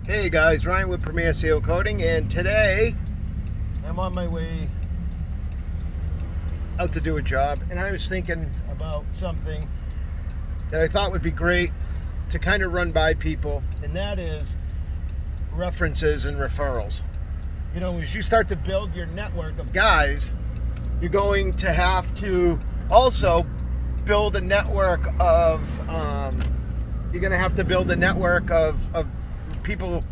Hey guys, Ryan with Premier SEO Coding, and today I'm on my way out to do a job, and I was thinking about something that I thought would be great to kind of run by people, and that is references and referrals. You know, as you start to build your network of guys, you're going to have to also build a network of people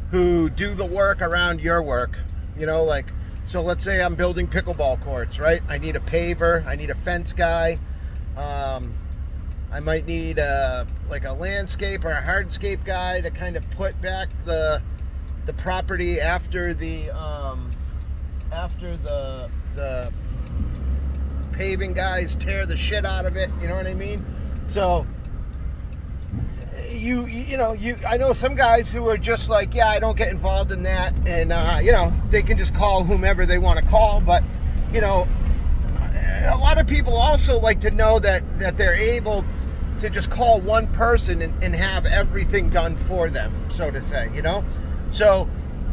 who do the work around your work. You know, like, so let's say I'm building pickleball courts, right? I need a paver, I need a fence guy, I might need like a landscape or a hardscape guy to kind of put back the property after the paving guys tear the shit out of it. You know what I mean? So I know some guys who are just like, yeah, I don't get involved in that, and they can just call whomever they want to call. But a lot of people also like to know that they're able to just call one person and have everything done for them, so to say. So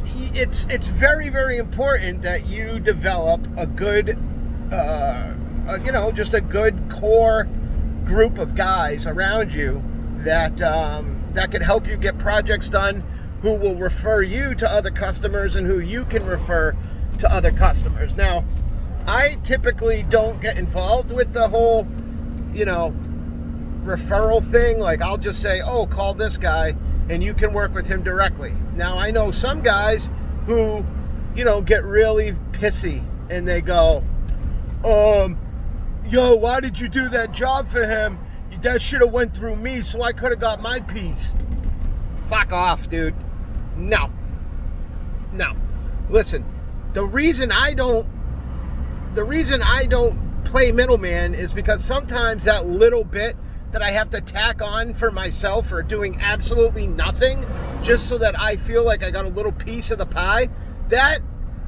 it's very, very important that you develop a good just a good core group of guys around you that can help you get projects done, who will refer you to other customers and who you can refer to other customers. Now, I typically don't get involved with the whole, referral thing. Like, I'll just say, oh, call this guy and you can work with him directly. Now, I know some guys who, get really pissy and they go, yo, why did you do that job for him? That should have went through me, so I could have got my piece. Fuck off, dude. No. Listen, the reason I don't play middleman is because sometimes that little bit that I have to tack on for myself for doing absolutely nothing, just so that I feel like I got a little piece of the pie, that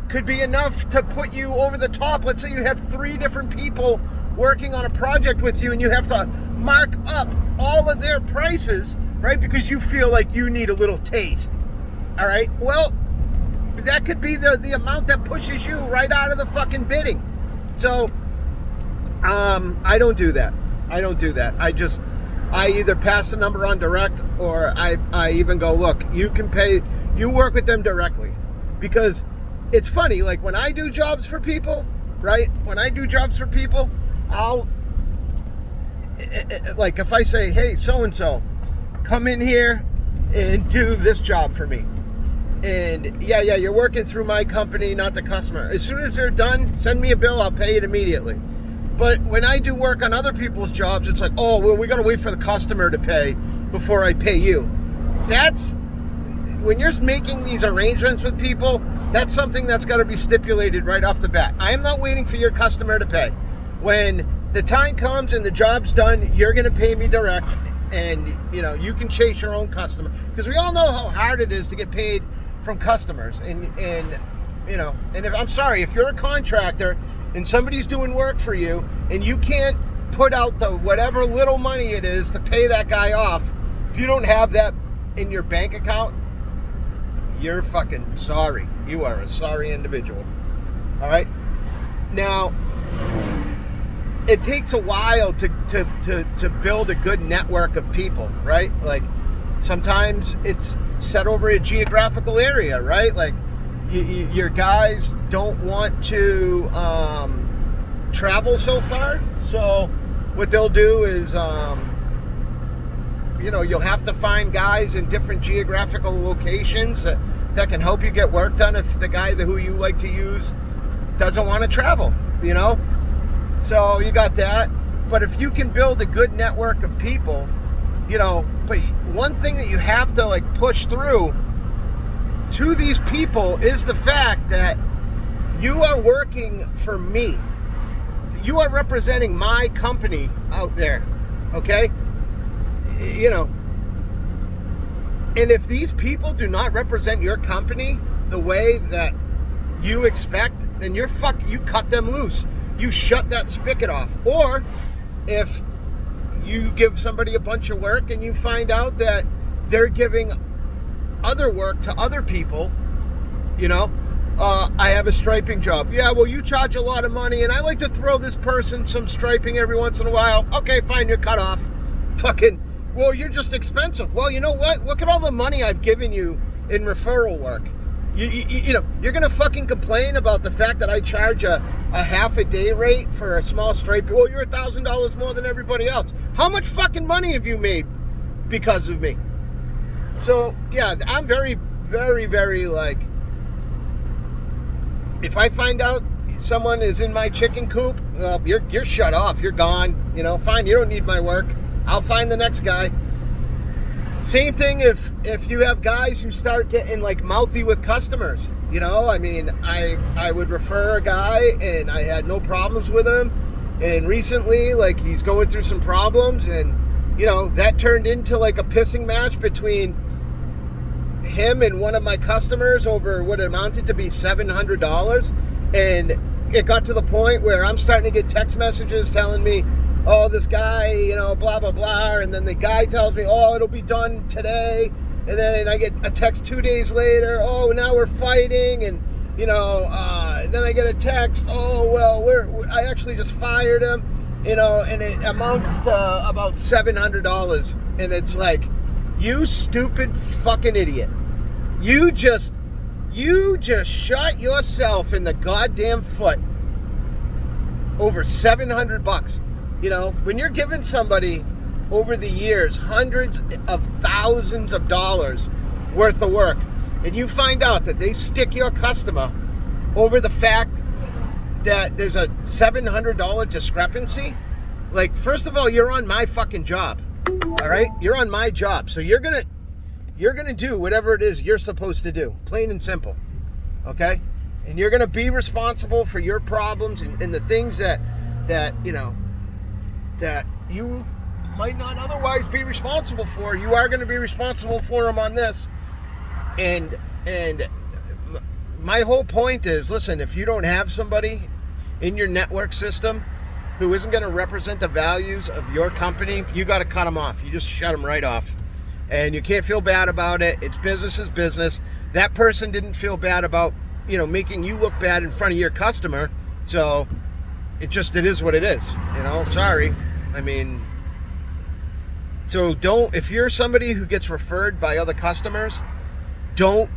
could be enough to put you over the top. Let's say you have 3 different people working on a project with you, and you have to mark up all of their prices, right? Because you feel like you need a little taste. All right. Well, that could be the amount that pushes you right out of the fucking bidding. So, I don't do that. I either pass the number on direct, or I even go, look, you work with them directly. Because it's funny, like when I do jobs for people, right? I'll, like, if I say, hey, so-and-so, come in here and do this job for me. And yeah, you're working through my company, not the customer. As soon as they're done, send me a bill, I'll pay it immediately. But when I do work on other people's jobs, it's like, oh, well, we got to wait for the customer to pay before I pay you. That's, when you're making these arrangements with people, that's something that's got to be stipulated right off the bat. I am not waiting for your customer to pay. When the time comes and the job's done, you're going to pay me direct, and you can chase your own customer, because we all know how hard it is to get paid from customers. And if I'm sorry, if you're a contractor and somebody's doing work for you and you can't put out the whatever little money it is to pay that guy off, if you don't have that in your bank account, you're fucking sorry. You are a sorry individual. All right. Now, it takes a while to build a good network of people, right? Like, sometimes it's set over a geographical area, right? Like, your guys don't want to travel so far, so what they'll do is, you'll have to find guys in different geographical locations that can help you get work done if the guy who you like to use doesn't want to travel, So you got that. But if you can build a good network of people, but one thing that you have to, like, push through to these people is the fact that you are working for me. You are representing my company out there, okay? And if these people do not represent your company the way that you expect, then you cut them loose. You shut that spigot off. Or if you give somebody a bunch of work and you find out that they're giving other work to other people, you know. I have a striping job. Yeah, well, you charge a lot of money, and I like to throw this person some striping every once in a while. Okay, fine, you're cut off. Fucking, well, you're just expensive. Well, you know what? Look at all the money I've given you in referral work. You know, you're going to fucking complain about the fact that I charge a half a day rate for a small striping. Well, you're $1,000 more than everybody else. How much fucking money have you made because of me? So, yeah, I'm very, very, very, like, if I find out someone is in my chicken coop, well, you're shut off. You're gone. You know, fine, you don't need my work. I'll find the next guy. Same thing if you have guys who start getting, like, mouthy with customers. You know, I mean, I would refer a guy, and I had no problems with him. And recently, like, he's going through some problems, and, you know, that turned into, like, a pissing match between him and one of my customers over what amounted to be $700, and it got to the point where I'm starting to get text messages telling me, oh, this guy, you know, blah blah blah, and then the guy tells me, oh, it'll be done today, and then I get a text 2 days later, oh, now we're fighting, and, you know, then I get a text, oh, well, I actually just fired him, you know, and it amounts to about $700, and it's like, you stupid fucking idiot. You just shot yourself in the goddamn foot over $700. You know, when you're giving somebody over the years hundreds of thousands of dollars worth of work, and you find out that they stick your customer over the fact that there's a $700 discrepancy, like, first of all, you're on my fucking job. All right, you're on my job, so you're gonna do whatever it is you're supposed to do, plain and simple. Okay, and you're gonna be responsible for your problems and the things that you know that you might not otherwise be responsible for. You are going to be responsible for them on this. And my whole point is, listen, if you don't have somebody in your network system who isn't going to represent the values of your company, you got to cut them off. You just shut them right off. And you can't feel bad about it. It's business is business. That person didn't feel bad about, you know, making you look bad in front of your customer. So it is what it is. You know, sorry. I mean, so if you're somebody who gets referred by other customers, don't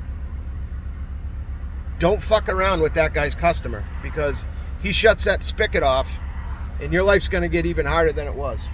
fuck around with that guy's customer, because he shuts that spigot off and your life's going to get even harder than it was.